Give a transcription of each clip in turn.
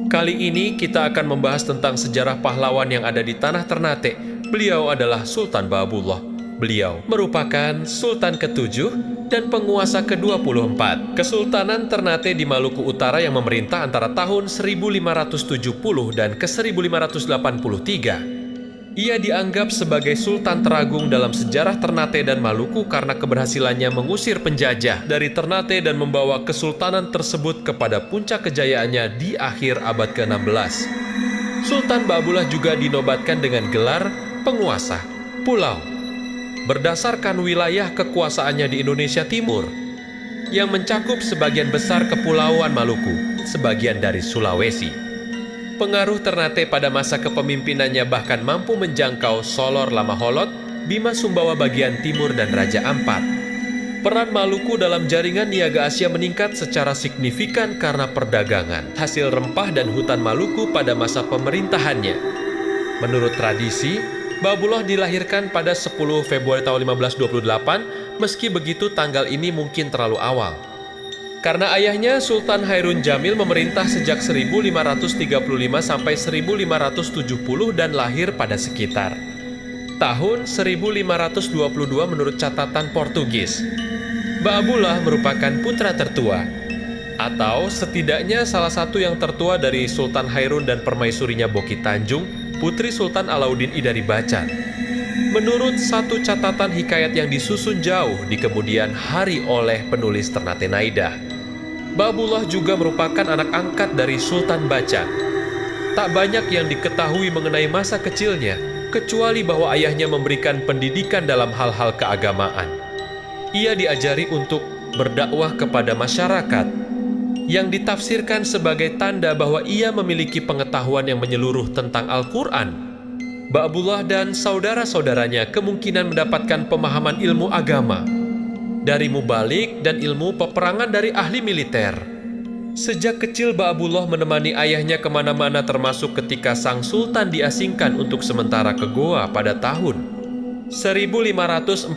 Kali ini kita akan membahas tentang sejarah pahlawan yang ada di tanah Ternate. Beliau adalah Sultan Ba'abullah. Beliau merupakan Sultan ke-7 dan penguasa ke-24 Kesultanan Ternate di Maluku Utara yang memerintah antara tahun 1570 dan ke-1583. Ia dianggap sebagai Sultan teragung dalam sejarah Ternate dan Maluku karena keberhasilannya mengusir penjajah dari Ternate dan membawa kesultanan tersebut kepada puncak kejayaannya di akhir abad ke-16. Sultan Ba'abullah juga dinobatkan dengan gelar penguasa pulau, berdasarkan wilayah kekuasaannya di Indonesia Timur, yang mencakup sebagian besar kepulauan Maluku, sebagian dari Sulawesi. Pengaruh Ternate pada masa kepemimpinannya bahkan mampu menjangkau Solor Lamaholot, Bima Sumbawa bagian timur, dan Raja Ampat. Peran Maluku dalam jaringan niaga Asia meningkat secara signifikan karena perdagangan hasil rempah dan hutan Maluku pada masa pemerintahannya. Menurut tradisi, Ba'abullah dilahirkan pada 10 Februari tahun 1528, meski begitu tanggal ini mungkin terlalu awal. Karena ayahnya Sultan Hairun Jamil memerintah sejak 1535 sampai 1570 dan lahir pada sekitar tahun 1522 menurut catatan Portugis. Ba'abullah merupakan putra tertua, atau setidaknya salah satu yang tertua dari Sultan Hairun dan permaisurinya Boki Tanjung, putri Sultan Alauddin Idari Bacan. Menurut satu catatan hikayat yang disusun jauh di kemudian hari oleh penulis Ternate Naidah, Ba'abullah juga merupakan anak angkat dari Sultan Bacan. Tak banyak yang diketahui mengenai masa kecilnya, kecuali bahwa ayahnya memberikan pendidikan dalam hal-hal keagamaan. Ia diajari untuk berdakwah kepada masyarakat, yang ditafsirkan sebagai tanda bahwa ia memiliki pengetahuan yang menyeluruh tentang Al-Quran. Ba'abullah dan saudara-saudaranya kemungkinan mendapatkan pemahaman ilmu agama dari mubalik dan ilmu peperangan dari ahli militer. Sejak kecil Ba'abullah menemani ayahnya kemana-mana, termasuk ketika sang sultan diasingkan untuk sementara ke Goa pada tahun 1545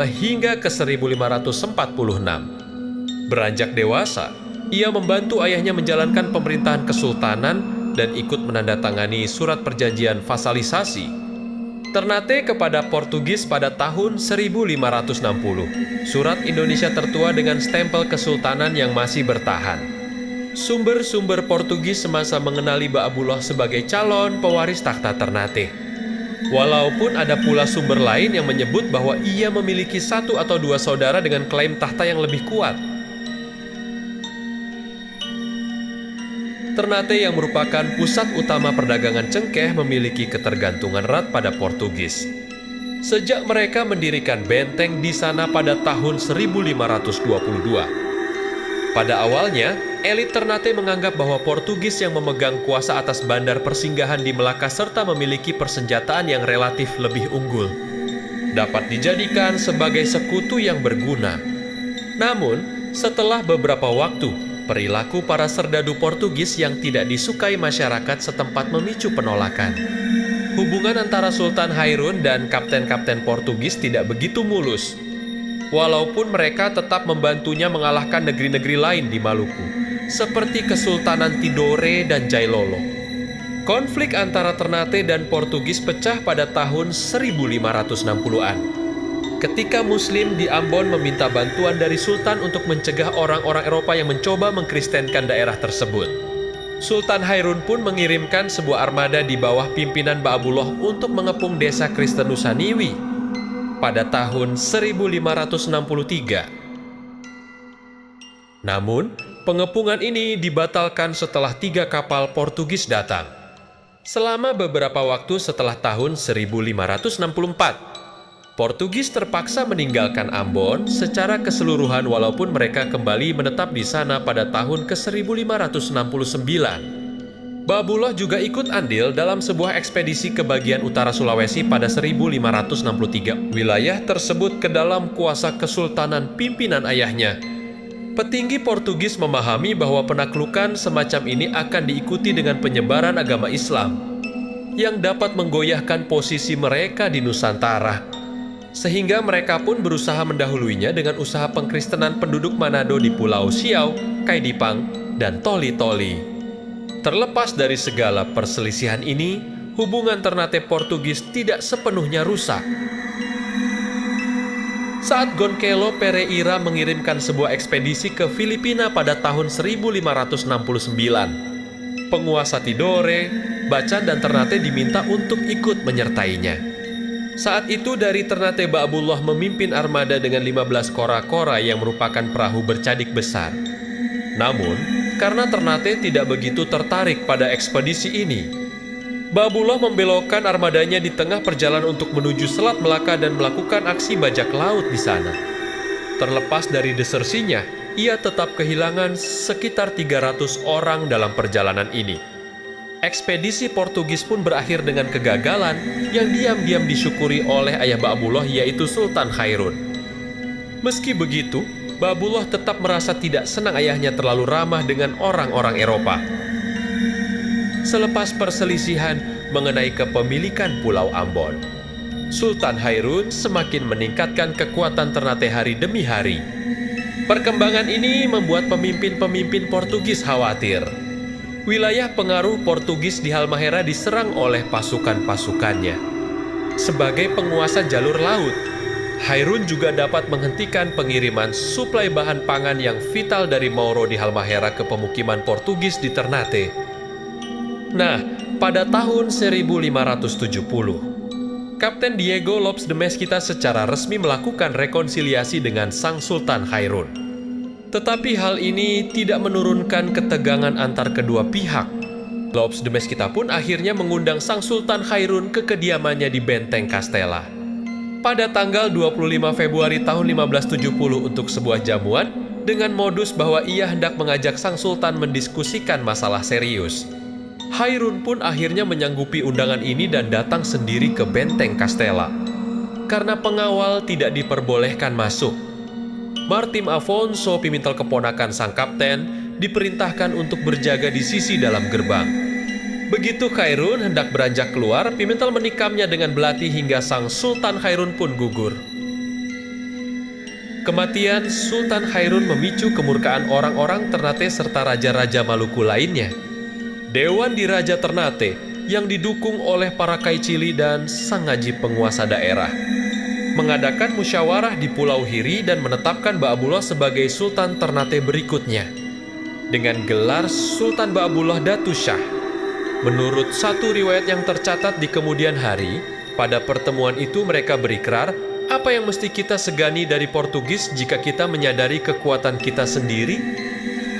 hingga ke 1546. Beranjak dewasa, ia membantu ayahnya menjalankan pemerintahan kesultanan dan ikut menandatangani surat perjanjian fasalisasi Ternate kepada Portugis pada tahun 1560. Surat Indonesia tertua dengan stempel kesultanan yang masih bertahan. Sumber-sumber Portugis semasa mengenali Ba'abullah sebagai calon pewaris takhta Ternate. Walaupun ada pula sumber lain yang menyebut bahwa ia memiliki 1 atau 2 saudara dengan klaim tahta yang lebih kuat. Ternate yang merupakan pusat utama perdagangan cengkeh memiliki ketergantungan erat pada Portugis. Sejak mereka mendirikan benteng di sana pada tahun 1522. Pada awalnya, elit Ternate menganggap bahwa Portugis yang memegang kuasa atas bandar persinggahan di Melaka serta memiliki persenjataan yang relatif lebih unggul dapat dijadikan sebagai sekutu yang berguna. Namun, setelah beberapa waktu, perilaku para serdadu Portugis yang tidak disukai masyarakat setempat memicu penolakan. Hubungan antara Sultan Hairun dan kapten-kapten Portugis tidak begitu mulus, walaupun mereka tetap membantunya mengalahkan negeri-negeri lain di Maluku, seperti Kesultanan Tidore dan Jailolo. Konflik antara Ternate dan Portugis pecah pada tahun 1560-an. Ketika Muslim di Ambon meminta bantuan dari Sultan untuk mencegah orang-orang Eropa yang mencoba mengkristenkan daerah tersebut. Sultan Hairun pun mengirimkan sebuah armada di bawah pimpinan Ba'abullah untuk mengepung desa Kristen Nusaniwi pada tahun 1563. Namun, pengepungan ini dibatalkan setelah 3 kapal Portugis datang. Selama beberapa waktu setelah tahun 1564, Portugis terpaksa meninggalkan Ambon secara keseluruhan walaupun mereka kembali menetap di sana pada tahun ke-1569. Ba'abullah juga ikut andil dalam sebuah ekspedisi ke bagian utara Sulawesi pada 1563. Wilayah tersebut ke dalam kuasa kesultanan pimpinan ayahnya. Petinggi Portugis memahami bahwa penaklukan semacam ini akan diikuti dengan penyebaran agama Islam yang dapat menggoyahkan posisi mereka di Nusantara. Sehingga mereka pun berusaha mendahuluinya dengan usaha pengkristenan penduduk Manado di Pulau Siau, Kaidipang, dan Toli-Toli. Terlepas dari segala perselisihan ini, hubungan Ternate Portugis tidak sepenuhnya rusak. Saat Goncalo Pereira mengirimkan sebuah ekspedisi ke Filipina pada tahun 1569, penguasa Tidore, Bacan, dan Ternate diminta untuk ikut menyertainya. Saat itu dari Ternate Ba'abullah memimpin armada dengan 15 kora-kora yang merupakan perahu bercadik besar. Namun, karena Ternate tidak begitu tertarik pada ekspedisi ini, Ba'abullah membelokkan armadanya di tengah perjalanan untuk menuju Selat Melaka dan melakukan aksi bajak laut di sana. Terlepas dari desersinya, ia tetap kehilangan sekitar 300 orang dalam perjalanan ini. Ekspedisi Portugis pun berakhir dengan kegagalan yang diam-diam disyukuri oleh ayah Ba'abullah, yaitu Sultan Khairun. Meski begitu, Ba'abullah tetap merasa tidak senang ayahnya terlalu ramah dengan orang-orang Eropa. Selepas perselisihan mengenai kepemilikan Pulau Ambon, Sultan Khairun semakin meningkatkan kekuatan Ternate hari demi hari. Perkembangan ini membuat pemimpin-pemimpin Portugis khawatir. Wilayah pengaruh Portugis di Halmahera diserang oleh pasukan-pasukannya. Sebagai penguasa jalur laut, Khairun juga dapat menghentikan pengiriman suplai bahan pangan yang vital dari Mauro di Halmahera ke pemukiman Portugis di Ternate. Nah, pada tahun 1570, Kapten Diego Lopes de Mesquita secara resmi melakukan rekonsiliasi dengan Sang Sultan Khairun. Tetapi hal ini tidak menurunkan ketegangan antar kedua pihak. Lopes de Mesquita pun akhirnya mengundang Sang Sultan Khairun ke kediamannya di Benteng Castella. Pada tanggal 25 Februari tahun 1570 untuk sebuah jamuan dengan modus bahwa ia hendak mengajak Sang Sultan mendiskusikan masalah serius. Khairun pun akhirnya menyanggupi undangan ini dan datang sendiri ke Benteng Castella. Karena pengawal tidak diperbolehkan masuk, Martim Afonso, Pimintel keponakan sang kapten, diperintahkan untuk berjaga di sisi dalam gerbang. Begitu Khairun hendak beranjak keluar, Pimintel menikamnya dengan belati hingga Sang Sultan Khairun pun gugur. Kematian Sultan Khairun memicu kemurkaan orang-orang Ternate serta raja-raja Maluku lainnya. Dewan Diraja Ternate yang didukung oleh para Kaicili dan sang ngaji penguasa daerah mengadakan musyawarah di Pulau Hiri dan menetapkan Ba'abullah sebagai Sultan Ternate berikutnya dengan gelar Sultan Ba'abullah Datu Syah. Menurut satu riwayat yang tercatat di kemudian hari, pada pertemuan itu mereka berikrar, apa yang mesti kita segani dari Portugis jika kita menyadari kekuatan kita sendiri?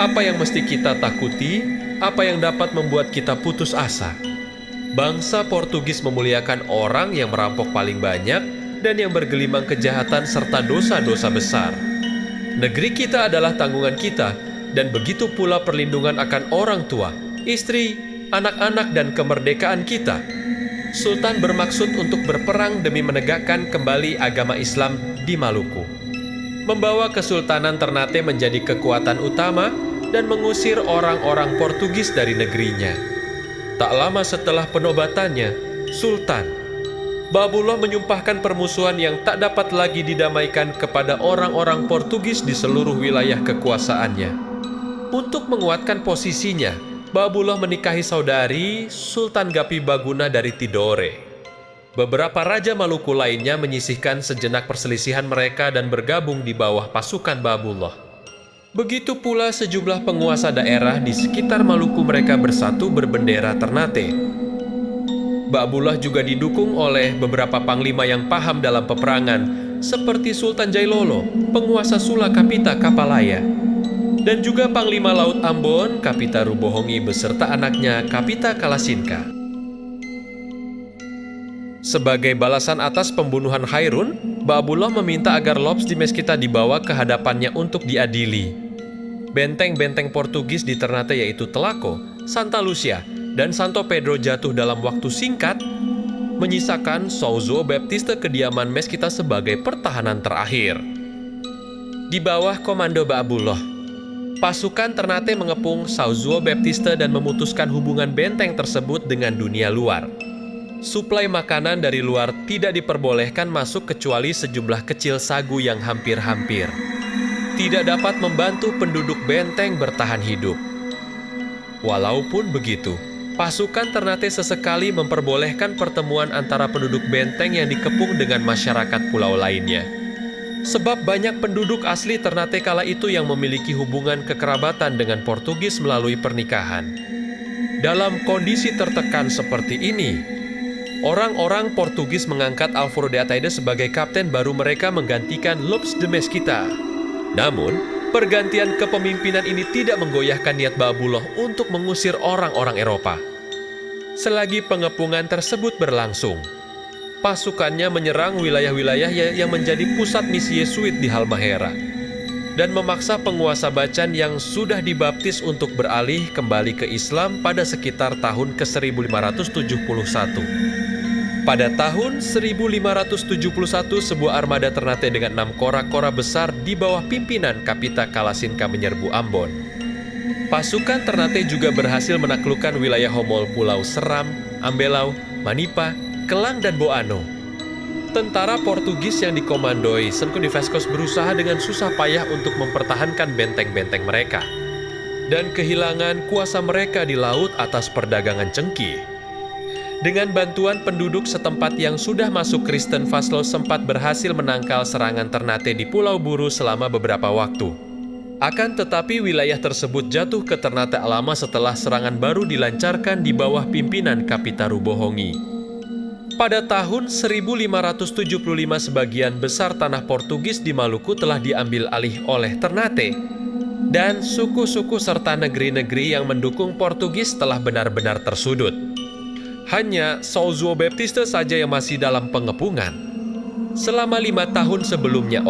Apa yang mesti kita takuti? Apa yang dapat membuat kita putus asa? Bangsa Portugis memuliakan orang yang merampok paling banyak dan yang bergelimang kejahatan serta dosa-dosa besar. Negeri kita adalah tanggungan kita, dan begitu pula perlindungan akan orang tua, istri, anak-anak, dan kemerdekaan kita. Sultan bermaksud untuk berperang demi menegakkan kembali agama Islam di Maluku, membawa Kesultanan Ternate menjadi kekuatan utama dan mengusir orang-orang Portugis dari negerinya. Tak lama setelah penobatannya, Sultan Ba'abullah menyumpahkan permusuhan yang tak dapat lagi didamaikan kepada orang-orang Portugis di seluruh wilayah kekuasaannya. Untuk menguatkan posisinya, Ba'abullah menikahi saudari Sultan Gapi Baguna dari Tidore. Beberapa raja Maluku lainnya menyisihkan sejenak perselisihan mereka dan bergabung di bawah pasukan Ba'abullah. Begitu pula sejumlah penguasa daerah di sekitar Maluku, mereka bersatu berbendera Ternate. Ba'abullah juga didukung oleh beberapa panglima yang paham dalam peperangan, seperti Sultan Jailolo, penguasa Sula Kapita Kapalaya, dan juga Panglima Laut Ambon, Kapita Rubohongi beserta anaknya Kapita Kalasinka. Sebagai balasan atas pembunuhan Khairun, Ba'abullah meminta agar Lopes de Mesquita dibawa ke hadapannya untuk diadili. Benteng-benteng Portugis di Ternate yaitu Telako, Santa Lucia, dan Santo Pedro jatuh dalam waktu singkat, menyisakan São João Baptista kediaman Mesquita sebagai pertahanan terakhir. Di bawah komando Ba'abullah, pasukan Ternate mengepung São João Baptista dan memutuskan hubungan benteng tersebut dengan dunia luar. Suplai makanan dari luar tidak diperbolehkan masuk kecuali sejumlah kecil sagu yang hampir-hampir tidak dapat membantu penduduk benteng bertahan hidup. Walaupun begitu, pasukan Ternate sesekali memperbolehkan pertemuan antara penduduk benteng yang dikepung dengan masyarakat pulau lainnya. Sebab banyak penduduk asli Ternate kala itu yang memiliki hubungan kekerabatan dengan Portugis melalui pernikahan. Dalam kondisi tertekan seperti ini, orang-orang Portugis mengangkat Álvaro de Ataide sebagai kapten baru mereka menggantikan Lopes de Mesquita. Namun, pergantian kepemimpinan ini tidak menggoyahkan niat Baabullah untuk mengusir orang-orang Eropa. Selagi pengepungan tersebut berlangsung, pasukannya menyerang wilayah-wilayah yang menjadi pusat misi Yesuit di Halmahera dan memaksa penguasa Bacan yang sudah dibaptis untuk beralih kembali ke Islam pada sekitar tahun ke-1571. Pada tahun 1571, sebuah armada Ternate dengan 6 kora-kora besar di bawah pimpinan Kapita Kalasinka menyerbu Ambon. Pasukan Ternate juga berhasil menaklukkan wilayah Homol Pulau Seram, Ambelau, Manipa, Kelang, dan Boano. Tentara Portugis yang dikomandoi Sengku de Vescos berusaha dengan susah payah untuk mempertahankan benteng-benteng mereka dan kehilangan kuasa mereka di laut atas perdagangan cengkih. Dengan bantuan penduduk setempat yang sudah masuk Kristen, Vaslo sempat berhasil menangkal serangan Ternate di Pulau Buru selama beberapa waktu. Akan tetapi wilayah tersebut jatuh ke Ternate lama setelah serangan baru dilancarkan di bawah pimpinan Kapita Rubohongi. Pada tahun 1575 sebagian besar tanah Portugis di Maluku telah diambil alih oleh Ternate, dan suku-suku serta negeri-negeri yang mendukung Portugis telah benar-benar tersudut. Hanya São João Baptista saja yang masih dalam pengepungan. Selama 5 tahun sebelumnya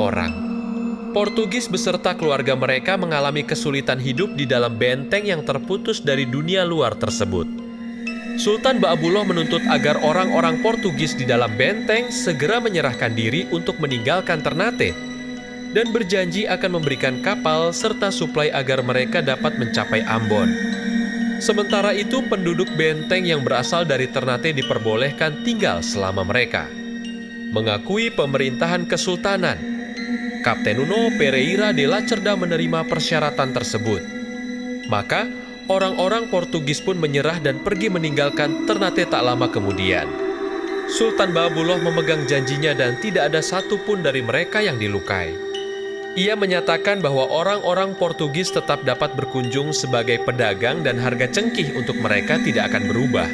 Portugis beserta keluarga mereka mengalami kesulitan hidup di dalam benteng yang terputus dari dunia luar tersebut. Sultan Baabullah menuntut agar orang-orang Portugis di dalam benteng segera menyerahkan diri untuk meninggalkan Ternate dan berjanji akan memberikan kapal serta suplai agar mereka dapat mencapai Ambon. Sementara itu, penduduk benteng yang berasal dari Ternate diperbolehkan tinggal selama mereka. Mengakui pemerintahan kesultanan, Kapten Nuno Pereira de Lacerda menerima persyaratan tersebut. Maka, orang-orang Portugis pun menyerah dan pergi meninggalkan Ternate tak lama kemudian. Sultan Baabullah memegang janjinya dan tidak ada satupun dari mereka yang dilukai. Ia menyatakan bahwa orang-orang Portugis tetap dapat berkunjung sebagai pedagang dan harga cengkih untuk mereka tidak akan berubah.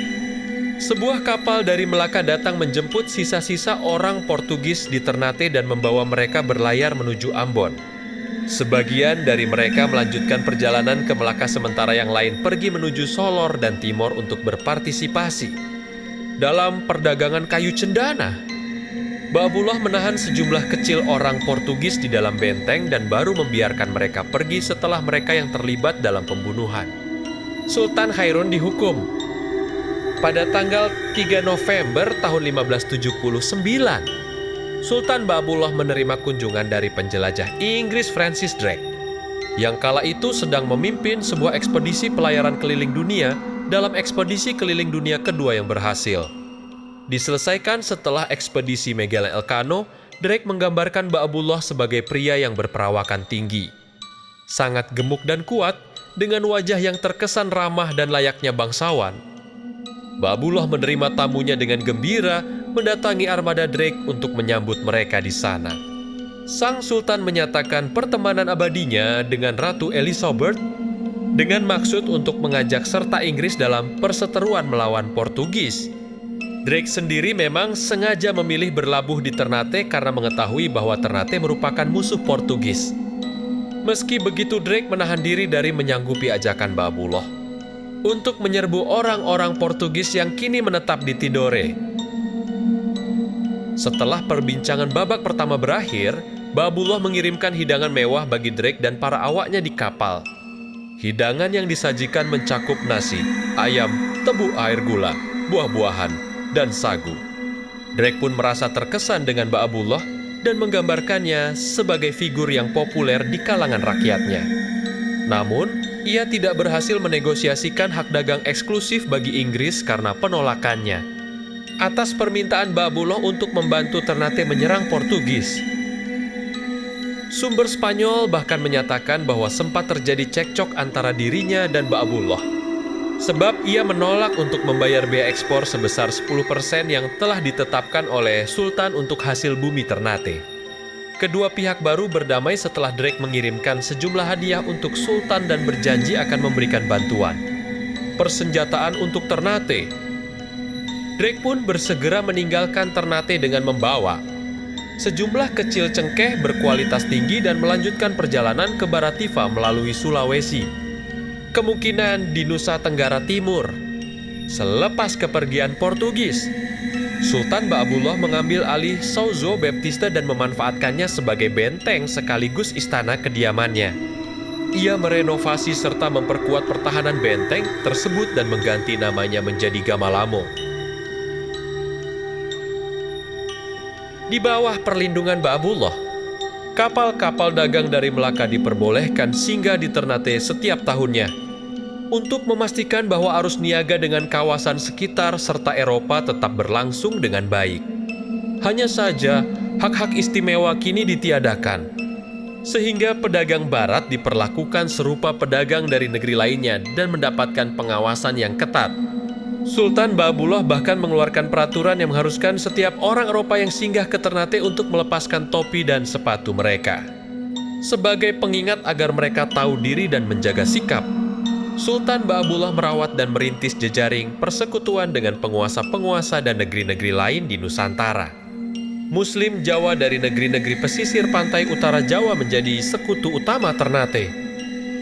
Sebuah kapal dari Melaka datang menjemput sisa-sisa orang Portugis di Ternate dan membawa mereka berlayar menuju Ambon. Sebagian dari mereka melanjutkan perjalanan ke Melaka sementara yang lain pergi menuju Solor dan Timor untuk berpartisipasi dalam perdagangan kayu cendana. Baabullah menahan sejumlah kecil orang Portugis di dalam benteng dan baru membiarkan mereka pergi setelah mereka yang terlibat dalam pembunuhan. Sultan Khairun dihukum. Pada tanggal 3 November tahun 1579, Sultan Baabullah menerima kunjungan dari penjelajah Inggris Francis Drake, yang kala itu sedang memimpin sebuah ekspedisi pelayaran keliling dunia dalam ekspedisi keliling dunia kedua yang berhasil. Diselesaikan setelah ekspedisi Magellan Elcano, Drake menggambarkan Baabullah sebagai pria yang berperawakan tinggi, sangat gemuk dan kuat, dengan wajah yang terkesan ramah dan layaknya bangsawan. Baabullah menerima tamunya dengan gembira, mendatangi armada Drake untuk menyambut mereka di sana. Sang Sultan menyatakan pertemanan abadinya dengan Ratu Elizabeth dengan maksud untuk mengajak serta Inggris dalam perseteruan melawan Portugis. Drake sendiri memang sengaja memilih berlabuh di Ternate karena mengetahui bahwa Ternate merupakan musuh Portugis. Meski begitu, Drake menahan diri dari menyanggupi ajakan Baabullah untuk menyerbu orang-orang Portugis yang kini menetap di Tidore. Setelah perbincangan babak pertama berakhir, Baabullah mengirimkan hidangan mewah bagi Drake dan para awaknya di kapal. Hidangan yang disajikan mencakup nasi, ayam, tebu air gula, buah-buahan, dan sagu. Drake pun merasa terkesan dengan Baabullah dan menggambarkannya sebagai figur yang populer di kalangan rakyatnya. Namun, ia tidak berhasil menegosiasikan hak dagang eksklusif bagi Inggris karena penolakannya atas permintaan Baabullah untuk membantu Ternate menyerang Portugis. Sumber Spanyol bahkan menyatakan bahwa sempat terjadi cekcok antara dirinya dan Baabullah sebab ia menolak untuk membayar biaya ekspor sebesar 10% yang telah ditetapkan oleh Sultan untuk hasil bumi Ternate. Kedua pihak baru berdamai setelah Drake mengirimkan sejumlah hadiah untuk Sultan dan berjanji akan memberikan bantuan persenjataan untuk Ternate. Drake pun bersegera meninggalkan Ternate dengan membawa sejumlah kecil cengkeh berkualitas tinggi dan melanjutkan perjalanan ke Barativa melalui Sulawesi, kemungkinan di Nusa Tenggara Timur. Selepas kepergian Portugis, Sultan Ba'abullah mengambil alih São João Baptista dan memanfaatkannya sebagai benteng sekaligus istana kediamannya. Ia merenovasi serta memperkuat pertahanan benteng tersebut dan mengganti namanya menjadi Gamalamo. Di bawah perlindungan Ba'abullah, kapal-kapal dagang dari Melaka diperbolehkan singgah di Ternate setiap tahunnya untuk memastikan bahwa arus niaga dengan kawasan sekitar serta Eropa tetap berlangsung dengan baik. Hanya saja, hak-hak istimewa kini ditiadakan, sehingga pedagang barat diperlakukan serupa pedagang dari negeri lainnya dan mendapatkan pengawasan yang ketat. Sultan Ba'abullah bahkan mengeluarkan peraturan yang mengharuskan setiap orang Eropa yang singgah ke Ternate untuk melepaskan topi dan sepatu mereka. Sebagai pengingat agar mereka tahu diri dan menjaga sikap, Sultan Ba'abullah merawat dan merintis jejaring persekutuan dengan penguasa-penguasa dan negeri-negeri lain di Nusantara. Muslim Jawa dari negeri-negeri pesisir pantai utara Jawa menjadi sekutu utama Ternate.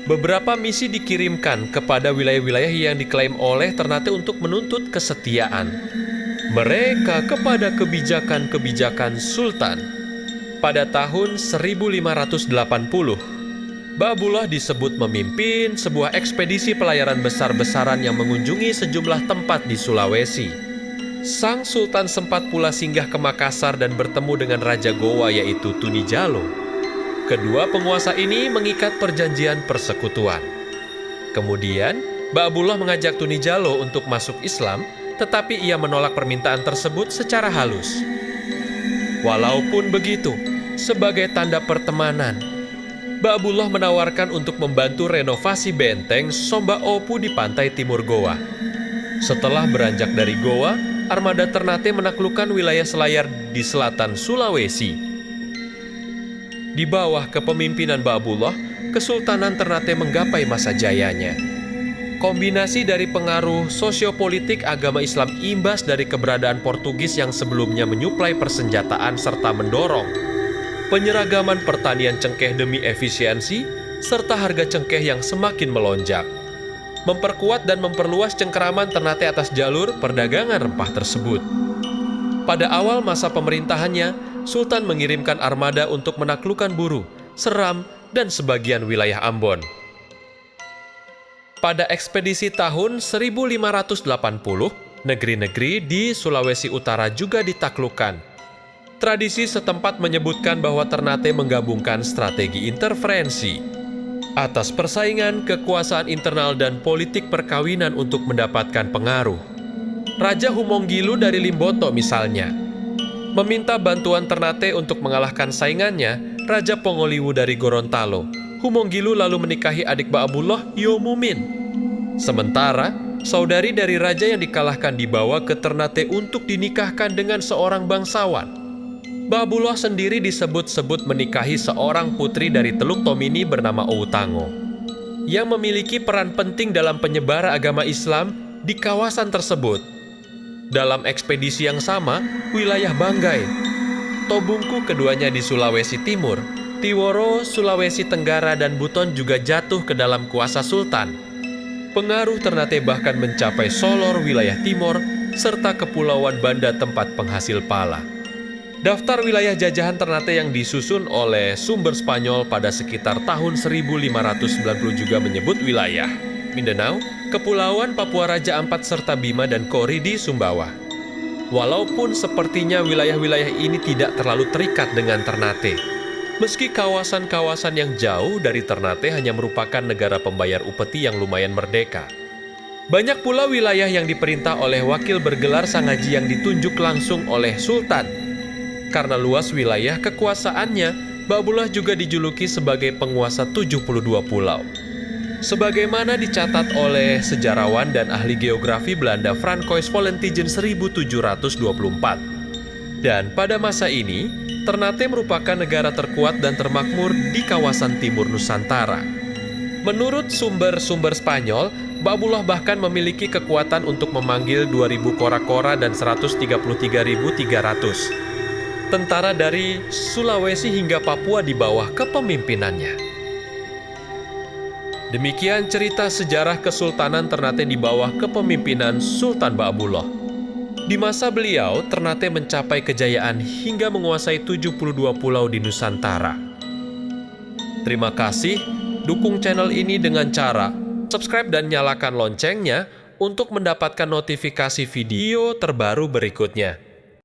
Beberapa misi dikirimkan kepada wilayah-wilayah yang diklaim oleh Ternate untuk menuntut kesetiaan mereka kepada kebijakan-kebijakan Sultan. Pada tahun 1580, Ba'abullah disebut memimpin sebuah ekspedisi pelayaran besar-besaran yang mengunjungi sejumlah tempat di Sulawesi. Sang Sultan sempat pula singgah ke Makassar dan bertemu dengan Raja Gowa yaitu Tunijalo. Kedua penguasa ini mengikat perjanjian persekutuan. Kemudian, Ba'abullah mengajak Tunijalo untuk masuk Islam, tetapi ia menolak permintaan tersebut secara halus. Walaupun begitu, sebagai tanda pertemanan, Ba'abullah menawarkan untuk membantu renovasi benteng Somba Opu di pantai timur Goa. Setelah beranjak dari Goa, armada Ternate menaklukkan wilayah selayar di selatan Sulawesi. Di bawah kepemimpinan Ba'abullah, Kesultanan Ternate menggapai masa jayanya. Kombinasi dari pengaruh sosiopolitik agama Islam imbas dari keberadaan Portugis yang sebelumnya menyuplai persenjataan serta mendorong penyeragaman pertanian cengkeh demi efisiensi, serta harga cengkeh yang semakin melonjak, memperkuat dan memperluas cengkeraman Ternate atas jalur perdagangan rempah tersebut. Pada awal masa pemerintahannya, Sultan mengirimkan armada untuk menaklukkan Buru, Seram, dan sebagian wilayah Ambon. Pada ekspedisi tahun 1580, negeri-negeri di Sulawesi Utara juga ditaklukkan. Tradisi setempat menyebutkan bahwa Ternate menggabungkan strategi interferensi atas persaingan, kekuasaan internal, dan politik perkawinan untuk mendapatkan pengaruh. Raja Humonggilu dari Limboto misalnya meminta bantuan Ternate untuk mengalahkan saingannya, Raja Pongoliwu dari Gorontalo. Humonggilu lalu menikahi adik Ba'abullah, Yomumin. Sementara, saudari dari raja yang dikalahkan dibawa ke Ternate untuk dinikahkan dengan seorang bangsawan. Ba'abullah sendiri disebut-sebut menikahi seorang putri dari Teluk Tomini bernama Outango, yang memiliki peran penting dalam penyebaran agama Islam di kawasan tersebut. Dalam ekspedisi yang sama, wilayah Banggai, Tobungku keduanya di Sulawesi Timur, Tiworo, Sulawesi Tenggara, dan Buton juga jatuh ke dalam kuasa Sultan. Pengaruh Ternate bahkan mencapai Solor, wilayah Timor, serta Kepulauan Banda tempat penghasil pala. Daftar wilayah jajahan Ternate yang disusun oleh sumber Spanyol pada sekitar tahun 1590 juga menyebut wilayah Mindanao, Kepulauan Papua Raja Ampat serta Bima dan Kori di Sumbawa. Walaupun sepertinya wilayah-wilayah ini tidak terlalu terikat dengan Ternate, meski kawasan-kawasan yang jauh dari Ternate hanya merupakan negara pembayar upeti yang lumayan merdeka. Banyak pula wilayah yang diperintah oleh wakil bergelar sangaji yang ditunjuk langsung oleh Sultan. Karena luas wilayah kekuasaannya, Ba'abullah juga dijuluki sebagai penguasa 72 pulau. Sebagaimana dicatat oleh sejarawan dan ahli geografi Belanda Francois Volentigen 1724. Dan pada masa ini, Ternate merupakan negara terkuat dan termakmur di kawasan timur Nusantara. Menurut sumber-sumber Spanyol, Ba'abullah bahkan memiliki kekuatan untuk memanggil 2.000 kora-kora dan 133.300 tentara dari Sulawesi hingga Papua di bawah kepemimpinannya. Demikian cerita sejarah Kesultanan Ternate di bawah kepemimpinan Sultan Ba'abullah. Di masa beliau, Ternate mencapai kejayaan hingga menguasai 72 pulau di Nusantara. Terima kasih, dukung channel ini dengan cara subscribe dan nyalakan loncengnya untuk mendapatkan notifikasi video terbaru berikutnya.